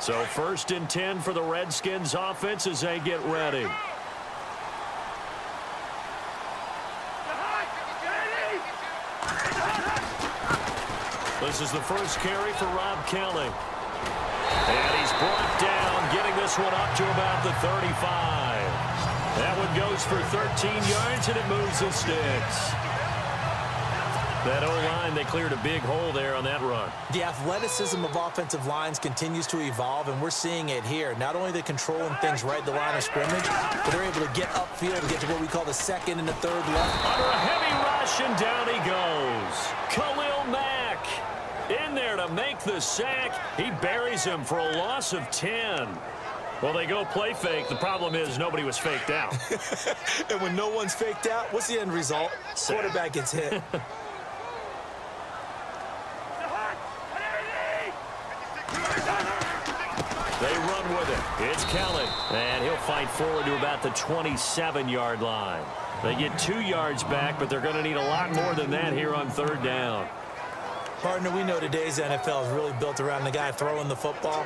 So 1st and 10 for the Redskins offense as they get ready. This is the first carry for Rob Kelly. And he's brought down, getting this one up to about the 35. That one goes for 13 yards, and it moves the sticks. That O-line, they cleared a big hole there on that run. The athleticism of offensive lines continues to evolve, and we're seeing it here. Not only are they controlling things right at the line of scrimmage, but they're able to get upfield and get to what we call the second and the third level. Under a heavy rush, and down he goes. Khalil Mack in there to make the sack. He buries him for a loss of 10. Well, they go play fake. The problem is nobody was faked out. And when no one's faked out, what's the end result? Sack. Quarterback gets hit. They run with it. It's Kelly. And he'll fight forward to about the 27-yard line. They get 2 yards back, but they're going to need a lot more than that here on 3rd down. Partner, we know today's NFL is really built around the guy throwing the football.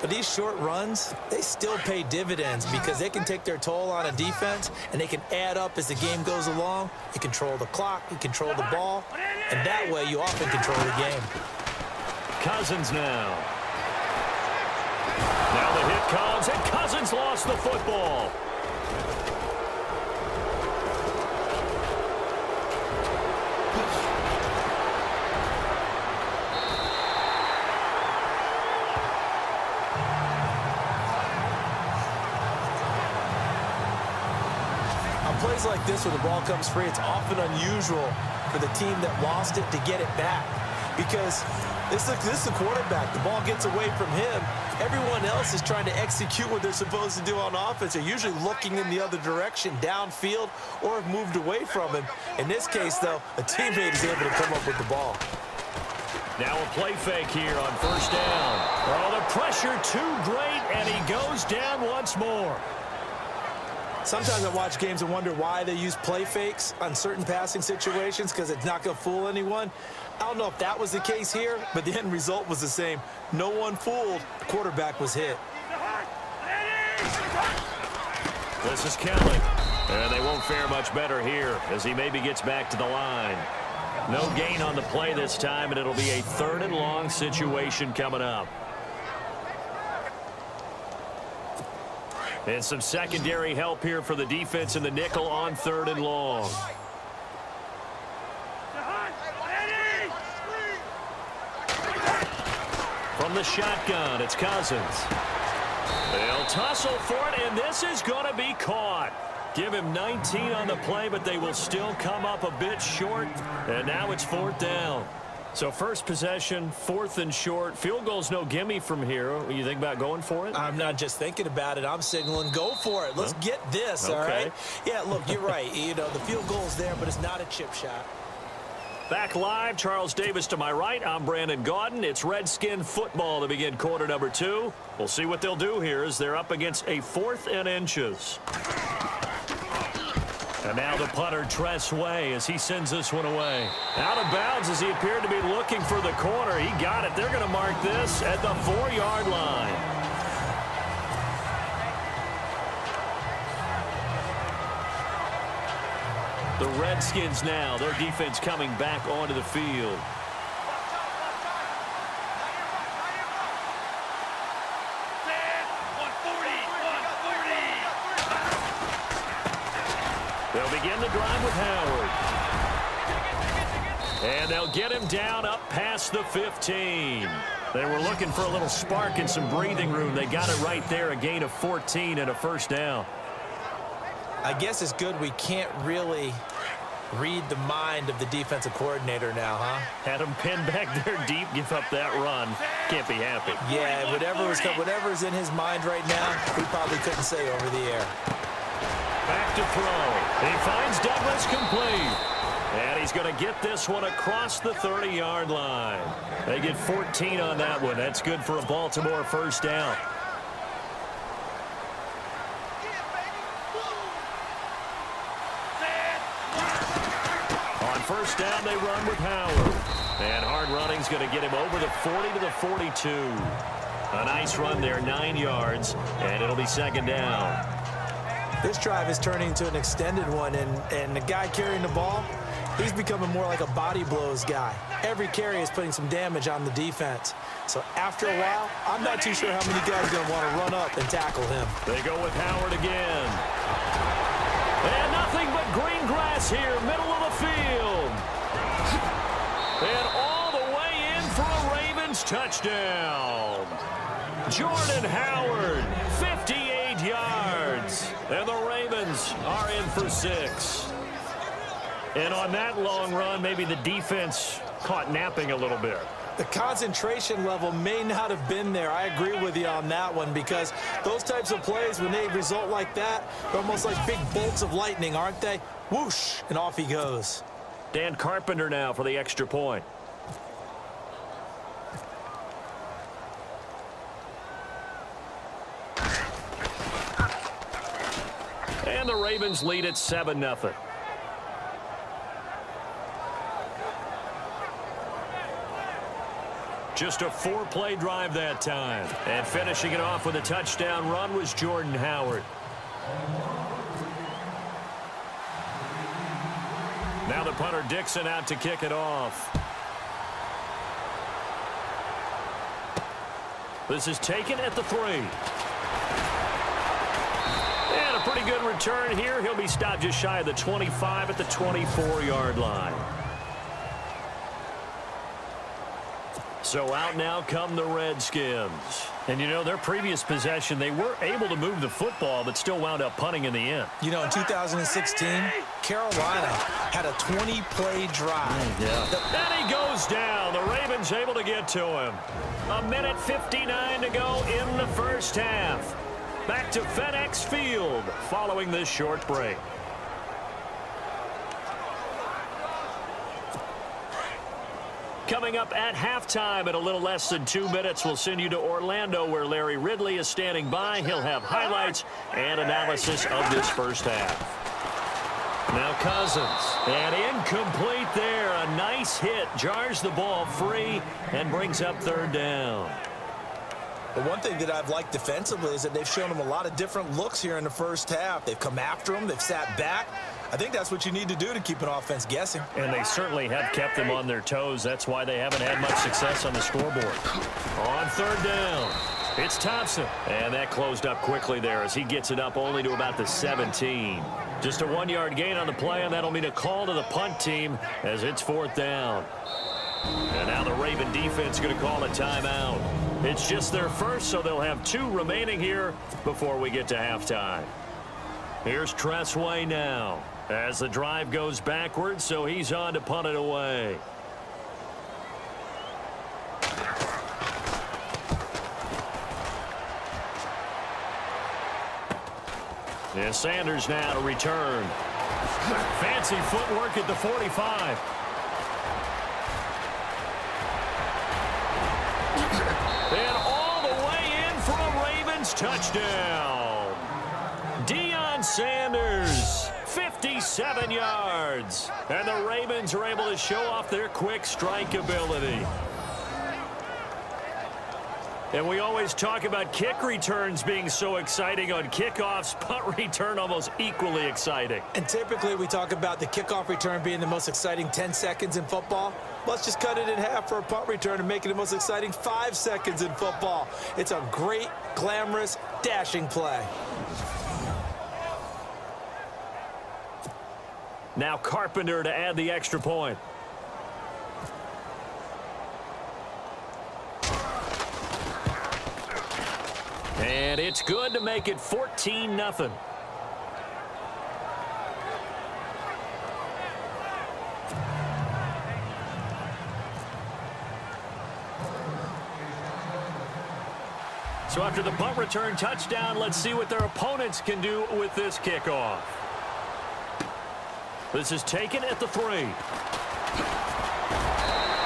But these short runs, they still pay dividends because they can take their toll on a defense, and they can add up as the game goes along. You control the clock, you control the ball, and that way you often control the game. Cousins now. Now the hit comes, and Cousins lost the football. On plays like this where the ball comes free, it's often unusual for the team that lost it to get it back. Because this is the quarterback. The ball gets away from him. Everyone else is trying to execute what they're supposed to do on offense. They're usually looking in the other direction, downfield, or have moved away from him. In this case, though, a teammate is able to come up with the ball. Now a play fake here on 1st down. Oh, the pressure too great, and he goes down once more. Sometimes I watch games and wonder why they use play fakes on certain passing situations because it's not going to fool anyone. I don't know if that was the case here, but the end result was the same. No one fooled. The quarterback was hit. This is Kelly. And they won't fare much better here as he maybe gets back to the line. No gain on the play this time, and it'll be a 3rd and long situation coming up. And some secondary help here for the defense in the nickel on 3rd and long. From the shotgun, it's Cousins. They'll tussle for it, and this is going to be caught. Give him 19 on the play, but they will still come up a bit short. And now it's 4th down. So first possession, 4th and short. Field goal's no gimme from here. You think about going for it? I'm not just thinking about it. I'm signaling go for it. Let's get this, all right? Yeah, look, you're right. You know, the field goal's there, but it's not a chip shot. Back live, Charles Davis to my right. I'm Brandon Gaudin. It's Redskin football to begin quarter number 2. We'll see what they'll do here as they're up against a 4th and inches. And now the punter, Tress Way, as he sends this one away. Out of bounds as he appeared to be looking for the corner. He got it. They're going to mark this at the 4-yard line. The Redskins now, their defense coming back onto the field. They'll begin the drive with Howard. And they'll get him down up past the 15. They were looking for a little spark and some breathing room. They got it right there, a gain of 14 and a 1st down. I guess it's good we can't really read the mind of the defensive coordinator now, huh? Had him pinned back there deep, give up that run. Can't be happy. Yeah, whatever's in his mind right now, we probably couldn't say over the air. Back to throw. He finds Douglas complete. And he's going to get this one across the 30-yard line. They get 14 on that one. That's good for a Baltimore 1st down. On 1st down, they run with Howard. And hard running's going to get him over the 40 to the 42. A nice run there, 9 yards, and it'll be second down. This drive is turning into an extended one, and the guy carrying the ball, he's becoming more like a body blows guy. Every carry is putting some damage on the defense. So after a while, I'm not too sure how many guys are going to want to run up and tackle him. They go with Howard again. And nothing but green grass here, middle of the field. And all the way in for a Ravens touchdown. Jordan Howard, 58 yards. And the Ravens are in for 6. And on that long run, maybe the defense caught napping a little bit. The concentration level may not have been there. I agree with you on that one, because those types of plays, when they result like that, they're almost like big bolts of lightning, aren't they? Whoosh, and off he goes. Dan Carpenter now for the extra point. And the Ravens lead at 7-0. Just a 4-play drive that time. And finishing it off with a touchdown run was Jordan Howard. Now the punter Dixon out to kick it off. This is taken at the 3. And a pretty good return here. He'll be stopped just shy of the 25 at the 24-yard line. So out now come the Redskins. And, you know, their previous possession, they were able to move the football, but still wound up punting in the end. You know, in 2016, Carolina had a 20-play drive. And he goes down. The Ravens able to get to him. 1:59 to go in the first half. Back to FedEx Field following this short break. Coming up at halftime in a little less than 2 minutes, we'll send you to Orlando, where Larry Ridley is standing by. He'll have highlights and analysis of this first half. Now Cousins, and incomplete there. A nice hit, jars the ball free and brings up third down. The one thing that I've liked defensively is that they've shown him a lot of different looks here in the first half. They've come after him. They've sat back. I think that's what you need to do to keep an offense guessing. And they certainly have kept them on their toes. That's why they haven't had much success on the scoreboard. On third down, it's Thompson. And that closed up quickly there as he gets it up only to about the 17. Just a 1-yard gain on the play, and that'll mean a call to the punt team as it's fourth down. And now the Raven defense going to call a timeout. It's just their first, so they'll have 2 remaining here before we get to halftime. Here's Tressway now as the drive goes backwards, so he's on to punt it away. And Sanders now to return. Fancy footwork at the 45. And all the way in for a Ravens touchdown. Deion Sanders, 57 yards. And the Ravens are able to show off their quick strike ability. And we always talk about kick returns being so exciting on kickoffs. Punt return almost equally exciting. And typically we talk about the kickoff return being the most exciting 10 seconds in football. Let's just cut it in half for a punt return and make it the most exciting 5 seconds in football. It's a great, glamorous, dashing play. Now Carpenter to add the extra point. And it's good to make it 14-0. So after the punt return touchdown, let's see what their opponents can do with this kickoff. This is taken at the 3.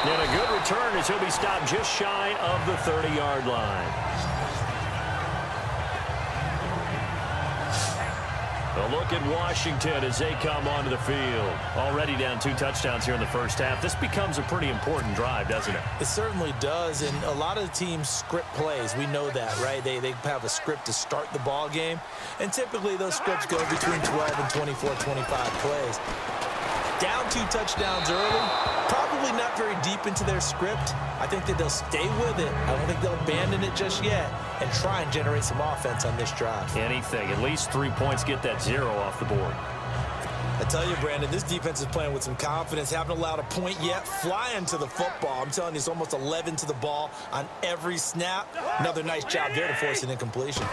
And a good return as he'll be stopped just shy of the 30-yard line. A look at Washington as they come onto the field. Already down 2 touchdowns here in the first half. This becomes a pretty important drive, doesn't it? It certainly does, and a lot of the teams script plays. We know that, right? They have a script to start the ball game, and typically those scripts go between 12 and 24, 25 plays. Down 2 touchdowns early, probably not very deep into their script. I think that they'll stay with it. I don't think they'll abandon it just yet and try and generate some offense on this drive. Anything. At least 3 points, get that 0 off the board. I tell you, Brandon, this defense is playing with some confidence. Haven't allowed a point yet. Flying to the football. I'm telling you, it's almost 11 to the ball on every snap. Another nice job there to force an incompletion.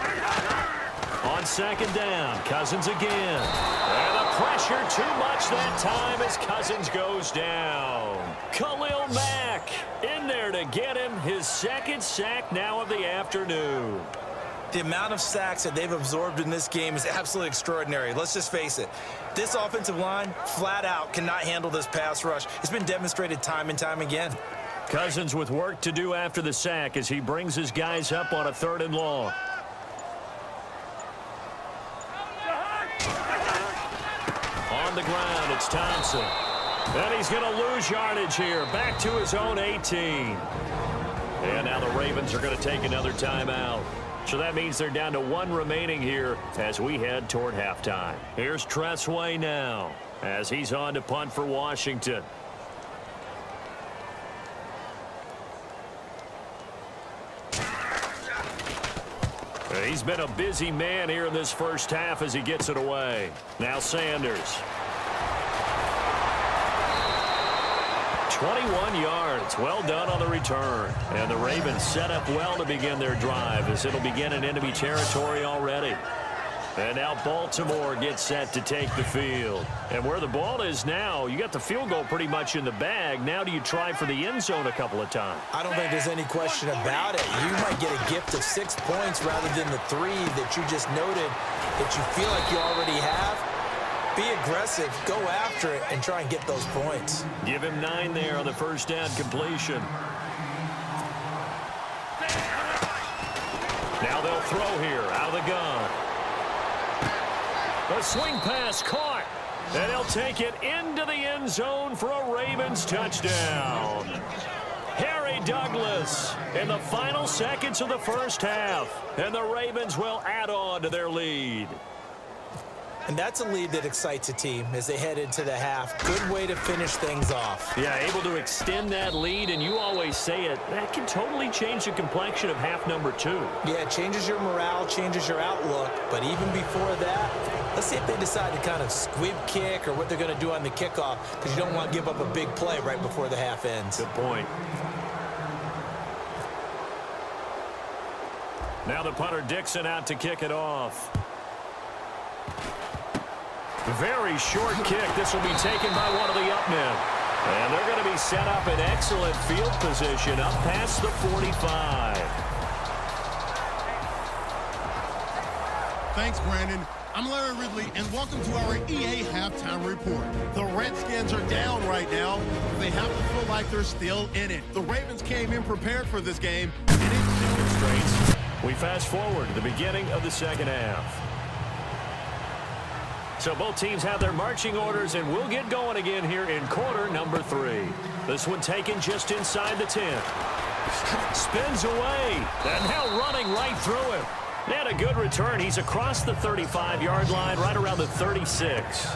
On second down, Cousins again. And the pressure too much that time as Cousins goes down. Khalil Mack in there to get him his second sack now of the afternoon. The amount of sacks that they've absorbed in this game is absolutely extraordinary. Let's just face it. This offensive line, flat out, cannot handle this pass rush. It's been demonstrated time and time again. Cousins with work to do after the sack as he brings his guys up on a 3rd and long. On the ground, it's Thompson. And he's going to lose yardage here. Back to his own 18. And now the Ravens are going to take another timeout. So that means they're down to 1 remaining here as we head toward halftime. Here's Tressway now as he's on to punt for Washington. He's been a busy man here in this first half as he gets it away. Now Sanders. 21 yards. Well done on the return. And the Ravens set up well to begin their drive as it'll begin in enemy territory already. And now Baltimore gets set to take the field. And where the ball is now, you got the field goal pretty much in the bag. Now do you try for the end zone a couple of times? I don't think there's any question about it. You might get a gift of 6 points rather than the 3 that you just noted that you feel like you already have. Be aggressive, go after it, and try and get those points. Give him 9 there on the first down completion. Now they'll throw here out of the gun. The swing pass caught. And he'll take it into the end zone for a Ravens touchdown. Harry Douglas in the final seconds of the first half. And the Ravens will add on to their lead. And that's a lead that excites a team as they head into the half. Good way to finish things off. Yeah, able to extend that lead, and you always say it, that can totally change the complexion of half number 2. Yeah, it changes your morale, changes your outlook. But even before that, let's see if they decide to kind of squib kick or what they're going to do on the kickoff, because you don't want to give up a big play right before the half ends. Good point. Now the punter Dixon out to kick it off. Very short kick. This will be taken by one of the up men. And they're going to be set up in excellent field position up past the 45. Thanks, Brandon. I'm Larry Ridley, and welcome to our EA Halftime Report. The Redskins are down right now. They have to feel like they're still in it. The Ravens came in prepared for this game, and it's Demonstrates. We fast forward to the beginning of the second half. So both teams have their marching orders, and we'll get going again here in quarter number 3. This one taken just inside the 10. Spins away, and now running right through him. And a good return. He's across the 35-yard line, right around the 36.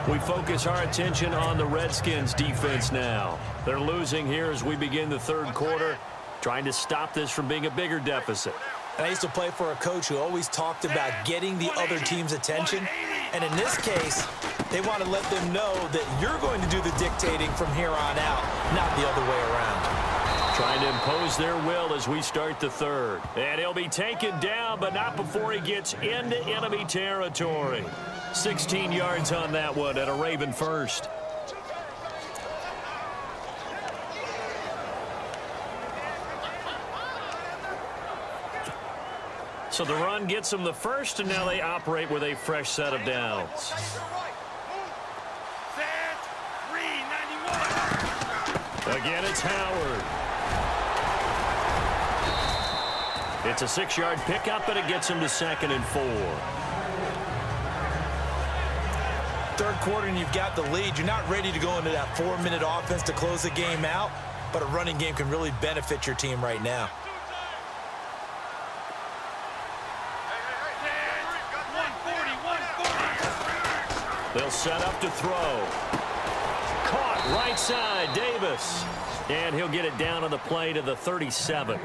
We focus our attention on the Redskins defense now. They're losing here as we begin the third quarter, trying to stop this from being a bigger deficit. I used to play for a coach who always talked about getting the other team's attention. And in this case, they want to let them know that you're going to do the dictating from here on out, not the other way around. Trying to impose their will as we start the third. And he'll be taken down, but not before he gets into enemy territory. 16 yards on that one at a Raven first. So the run gets them the first, and now they operate with a fresh set of downs. Again, it's Howard. It's a 6-yard pickup, and it gets him to 2nd and 4. Third quarter, and you've got the lead. You're not ready to go into that 4-minute offense to close the game out, but a running game can really benefit your team right now. They'll set up to throw. Caught right side, Davis. And he'll get it down on the play to the 37.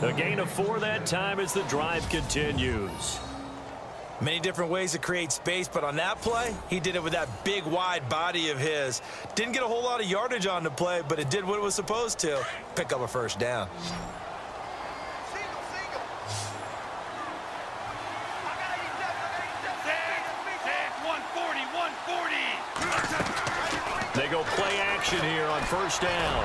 A gain of 4 that time as the drive continues. Many different ways to create space, but on that play, he did it with that big, wide body of his. Didn't get a whole lot of yardage on the play, but it did what it was supposed to. Pick up a first down. They go play action here on first down.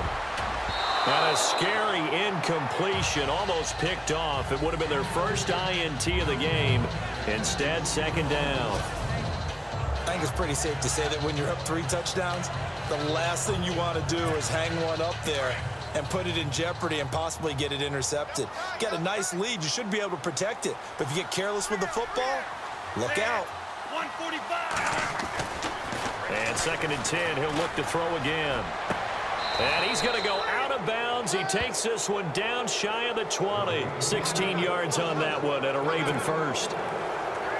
And a scary incompletion, almost picked off. It would have been their first INT of the game. Instead, 2nd down. I think it's pretty safe to say that when you're up 3 touchdowns, the last thing you want to do is hang one up there and put it in jeopardy and possibly get it intercepted. Get a nice lead, you should be able to protect it. But if you get careless with the football, look out. 145. And 2nd and 10, he'll look to throw again. And he's going to go out of bounds. He takes this one down shy of the 20. 16 yards on that one at a Raven first.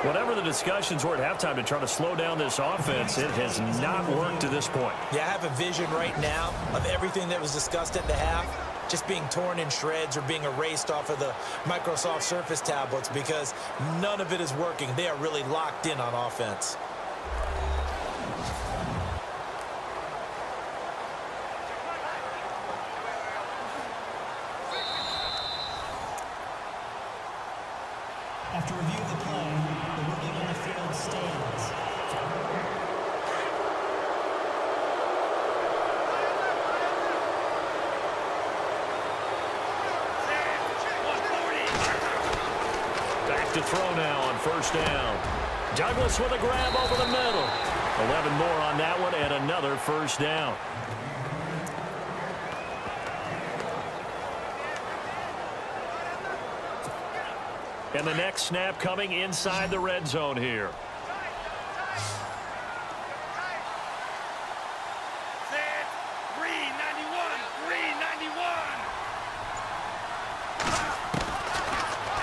Whatever the discussions were at halftime to try to slow down this offense, it has not worked to this point. Yeah, I have a vision right now of everything that was discussed at the half just being torn in shreds or being erased off of the Microsoft Surface tablets because none of it is working. They are really locked in on offense. After review of the play, the ruling on the field stands. Back to throw now on first down. Douglas with a grab over the middle. 11 more on that one and another first down. And the next snap coming inside the red zone here. Set. 391.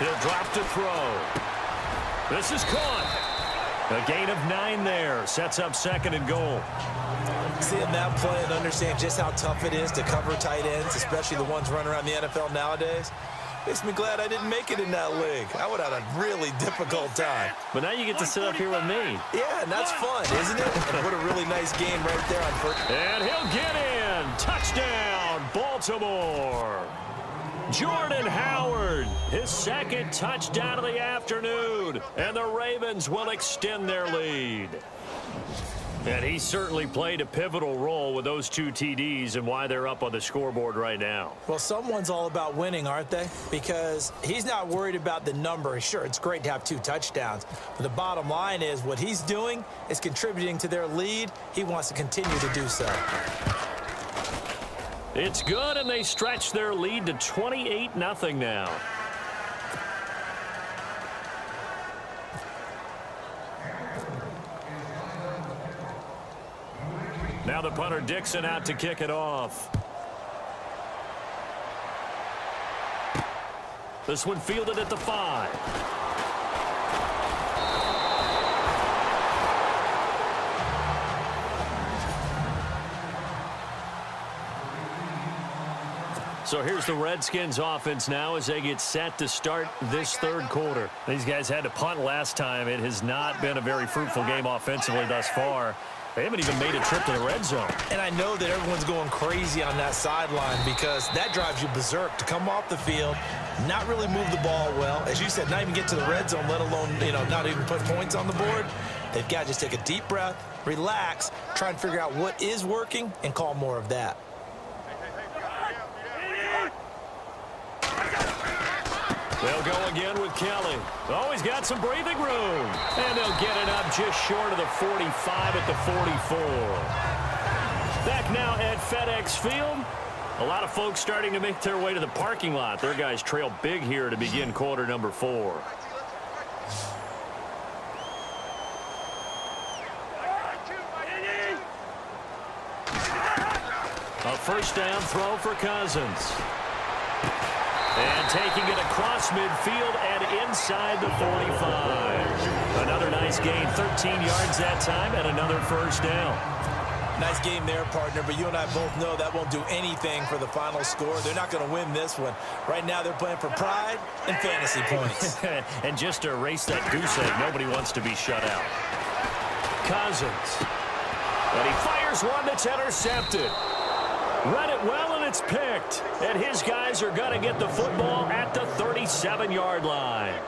He'll drop to throw. This is caught. A gain of 9 there. Sets up 2nd and goal. Seeing that play and understand just how tough it is to cover tight ends, especially the ones running around the NFL nowadays, makes me glad I didn't make it in that league. I would have had a really difficult time. But now you get to sit up here with me. Yeah, and that's fun, isn't it? And what a really nice game right there on first. And he'll get in. Touchdown, Baltimore. Jordan Howard, his 2nd touchdown of the afternoon. And the Ravens will extend their lead. And he certainly played a pivotal role with those 2 TDs and why they're up on the scoreboard right now. Well, someone's all about winning, aren't they? Because he's not worried about the number. Sure, it's great to have 2 touchdowns. But the bottom line is what he's doing is contributing to their lead. He wants to continue to do so. It's good, and they stretch their lead to 28-0 now. Now the punter Dixon out to kick it off. This one fielded at the 5. So here's the Redskins offense now as they get set to start this 3rd quarter. These guys had to punt last time. It has not been a very fruitful game offensively thus far. They haven't even made a trip to the red zone. And I know that everyone's going crazy on that sideline because that drives you berserk to come off the field, not really move the ball well. As you said, not even get to the red zone, let alone, not even put points on the board. They've got to just take a deep breath, relax, try and figure out what is working and call more of that. They'll go again with Kelly. Always got some breathing room. And they'll get it up just short of the 45 at the 44. Back now at FedEx Field. A lot of folks starting to make their way to the parking lot. Their guys trail big here to begin quarter number 4. A first down throw for Cousins. And taking it across midfield and inside the 45. Another nice gain, 13 yards that time, and another first down. Nice game there, partner, but you and I both know that won't do anything for the final score. They're not going to win this one. Right now they're playing for pride and fantasy points. And just to erase that goose egg, nobody wants to be shut out. Cousins. And he fires one that's intercepted. Read it well, and it's picked. And his guys are going to get the football at the 37-yard line.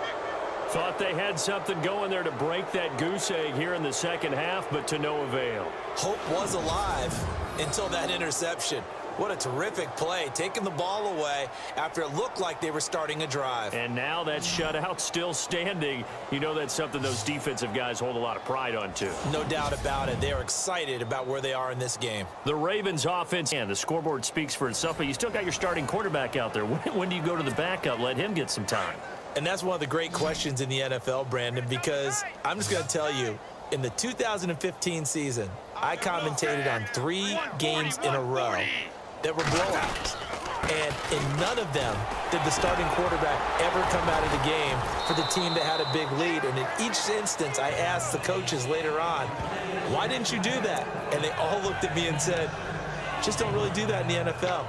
Thought they had something going there to break that goose egg here in the second half, but to no avail. Hope was alive until that interception. What a terrific play, taking the ball away after it looked like they were starting a drive. And now that shutout still standing. You know that's something those defensive guys hold a lot of pride on, too. No doubt about it. They are excited about where they are in this game. The Ravens offense, and the scoreboard speaks for itself, but you still got your starting quarterback out there. When do you go to the backup? Let him get some time. And that's one of the great questions in the NFL, Brandon, because I'm just going to tell you, in the 2015 season, I commentated on 3 games in a row that were blowouts. And in none of them did the starting quarterback ever come out of the game for the team that had a big lead. And in each instance, I asked the coaches later on, why didn't you do that? And they all looked at me and said, just don't really do that in the NFL.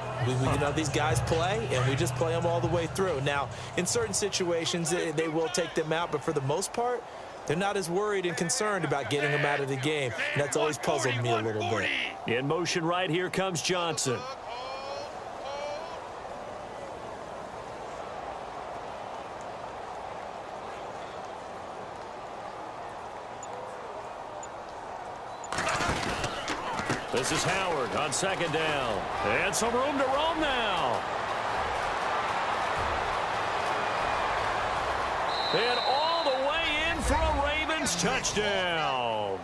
You know, these guys play, and we just play them all the way through. Now, in certain situations, they will take them out, but for the most part, they're not as worried and concerned about getting them out of the game. And that's always puzzled me a little bit. In motion right here comes Johnson. This is Howard on second down. And some room to roam now. And all the way in for a Ravens touchdown.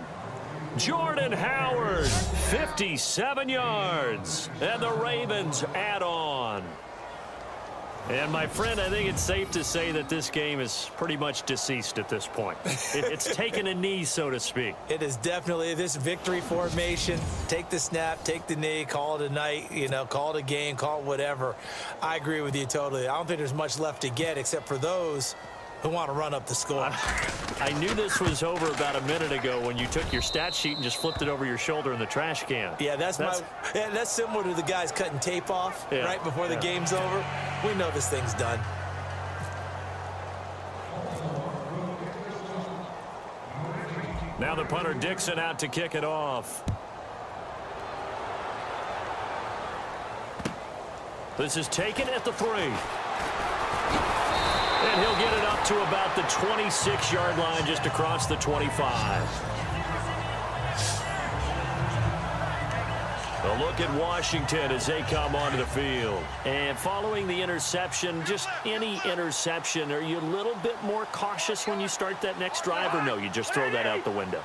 Jordan Howard, 57 yards. And the Ravens add on. And, my friend, I think it's safe to say that this game is pretty much deceased at this point. It's taken a knee, so to speak. It is definitely this victory formation. Take the snap, take the knee, call it a night, you know, call it a game, call it whatever. I agree with you totally. I don't think there's much left to get except for those who want to run up the score. I knew this was over about a minute ago when you took your stat sheet and just flipped it over your shoulder in the trash can. Yeah, that's similar to the guys cutting tape off right before the game's over. We know this thing's done. Now the punter Dixon out to kick it off. This is taken at the 3. And he'll get it up to about the 26-yard line, just across the 25. A look at Washington as they come onto the field. And following the interception, just any interception, are you a little bit more cautious when you start that next drive, or no, you just throw that out the window?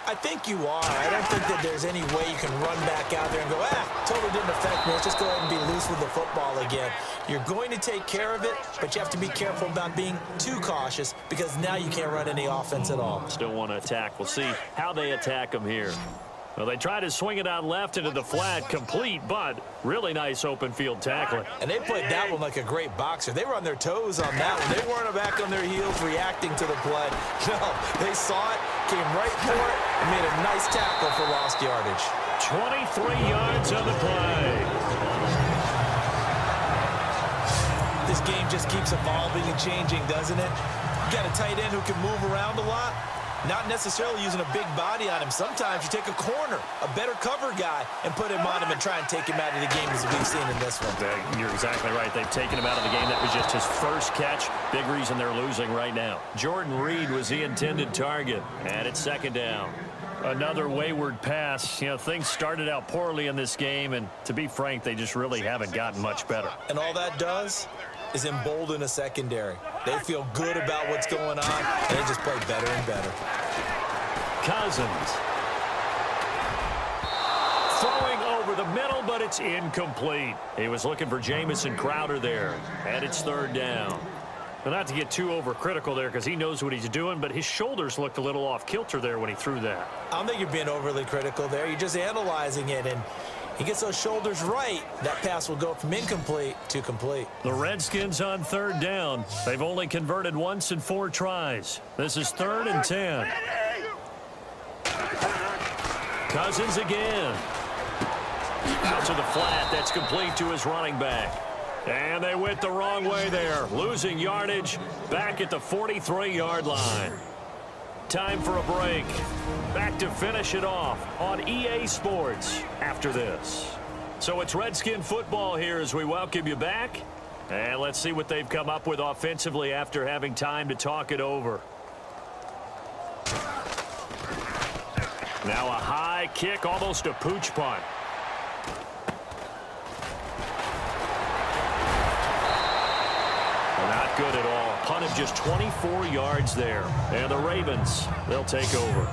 I think you are. I don't think that there's any way you can run back out there and go, totally didn't affect me. Let's just go ahead and be loose with the football again. You're going to take care of it, but you have to be careful about being too cautious because now you can't run any offense at all. Still want to attack. We'll see how they attack them here. Well, they try to swing it out left into the flat, complete, but really nice open field tackling. And they played that one like a great boxer. They were on their toes on that one. They weren't back on their heels reacting to the play. No, they saw it, came right for it, and made a nice tackle for lost yardage. 23 yards on the play. This game just keeps evolving and changing, doesn't it? You got a tight end who can move around a lot. Not necessarily using a big body on him. Sometimes you take a corner, a better cover guy, and put him on him and try and take him out of the game as we've seen in this one. You're exactly right. They've taken him out of the game. That was just his first catch. Big reason they're losing right now. Jordan Reed was the intended target. And it's second down. Another wayward pass. You know, things started out poorly in this game, and to be frank, they just really haven't gotten much better. And all that does is embolden a secondary. They feel good about what's going on, and they just play better and better. Cousins. Throwing over the middle, but it's incomplete. He was looking for Jamison Crowder there, and it's third down. Well, not to get too overcritical there because he knows what he's doing, but his shoulders looked a little off kilter there when he threw that. I don't think you're being overly critical there. You're just analyzing it, and he gets those shoulders right. That pass will go from incomplete to complete. The Redskins on third down. They've only converted once in 4 tries. This is 3rd and 10. Cousins again. Out to the flat. That's complete to his running back. And they went the wrong way there. Losing yardage back at the 43-yard line. Time for a break. Back to finish it off on EA Sports after this. So it's Redskin football here as we welcome you back. And let's see what they've come up with offensively after having time to talk it over. Now a high kick, almost a pooch punt. Not good at all. Punt of just 24 yards there. And the Ravens, they'll take over.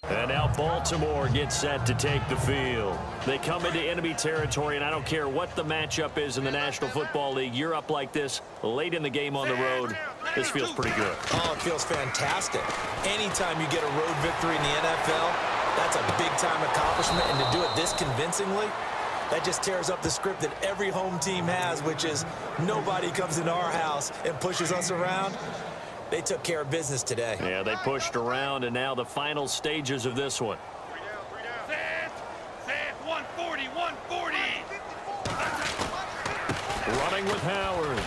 And now Baltimore gets set to take the field. They come into enemy territory, and I don't care what the matchup is in the National Football League. You're up like this late in the game on the road. This feels pretty good. Oh, it feels fantastic. Anytime you get a road victory in the NFL, that's a big-time accomplishment, and to do it this convincingly, that just tears up the script that every home team has, which is nobody comes into our house and pushes us around. They took care of business today. Yeah, they pushed around, and now the final stages of this one. Set, 140, 140. Running with Howard.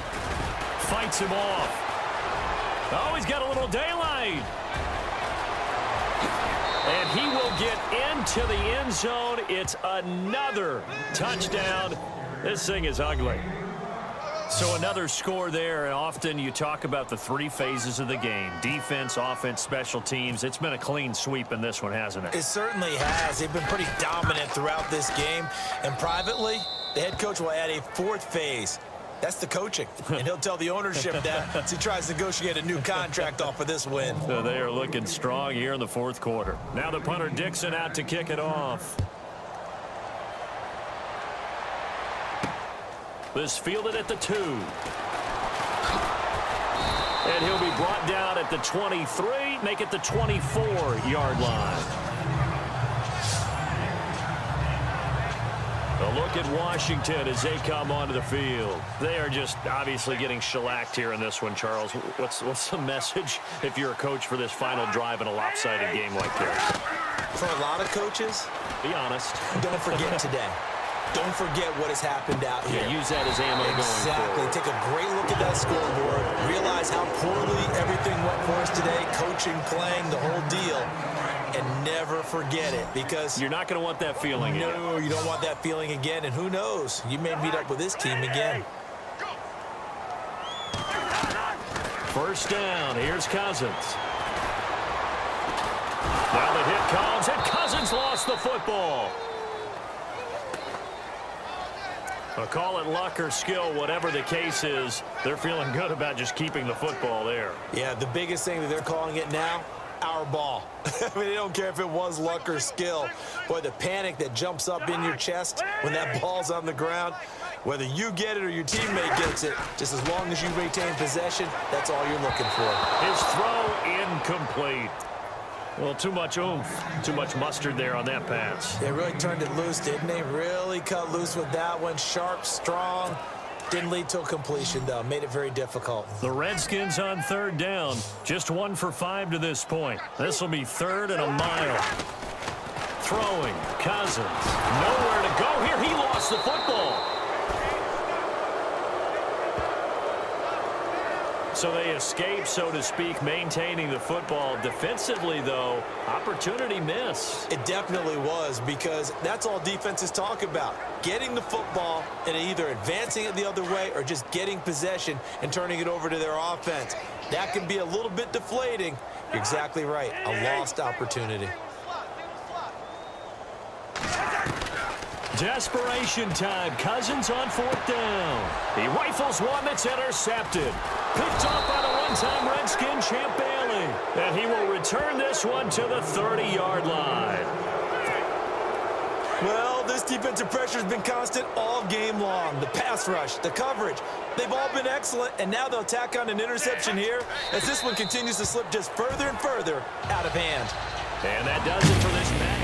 Fights him off. Oh, he's got a little daylight. And he will get into the end zone. It's another touchdown. This thing is ugly. So another score there, and often you talk about the 3 phases of the game. Defense, offense, special teams. It's been a clean sweep in this one, hasn't it? It certainly has. They've been pretty dominant throughout this game. And privately, the head coach will add a 4th phase. That's the coaching. And he'll tell the ownership that as he tries to negotiate a new contract off of this win. So they are looking strong here in the 4th quarter. Now the punter Dixon out to kick it off. This fielded at the 2. And he'll be brought down at the 23, make it the 24-yard line. A look at Washington as they come onto the field. They are just obviously getting shellacked here in this one, Charles. What's the message if you're a coach for this final drive in a lopsided game like this? For a lot of coaches, be honest. Don't forget today. Don't forget what has happened out here. Yeah, use that as ammo going forward. Take a great look at that scoreboard. Realize how poorly everything went for us today. Coaching, playing, the whole deal. And never forget it, because you're not going to want that feeling again. No, you don't want that feeling again. And who knows? You may meet up with this team again. First down. Here's Cousins. Now the hit comes, and Cousins lost the football. I'll call it luck or skill, whatever the case is. They're feeling good about just keeping the football there. Yeah, the biggest thing that they're calling it now, our ball. I mean, they don't care if it was luck or skill. Boy, the panic that jumps up in your chest when that ball's on the ground, whether you get it or your teammate gets it, just as long as you retain possession, that's all you're looking for. His throw incomplete. Well, too much oomph, too much mustard there on that pass. They really turned it loose, didn't they? Really cut loose with that one. Sharp, strong. Didn't lead to a completion, though. Made it very difficult. The Redskins on third down. Just 1 for 5 to this point. This will be 3rd and a mile. Throwing. Cousins. Nowhere to go here. He lost the football. So they escape, so to speak, maintaining the football. Defensively, though, opportunity miss. It definitely was, because that's all defenses talk about. Getting the football and either advancing it the other way or just getting possession and turning it over to their offense. That can be a little bit deflating. You're exactly right. A lost opportunity. Desperation time. Cousins on 4th down. He rifles one that's intercepted. Picked off by the one-time Redskin champ Bailey. And he will return this one to the 30-yard line. Well, this defensive pressure has been constant all game long. The pass rush, the coverage, they've all been excellent, and now they'll tack on an interception here as this one continues to slip just further and further out of hand. And that does it for this match.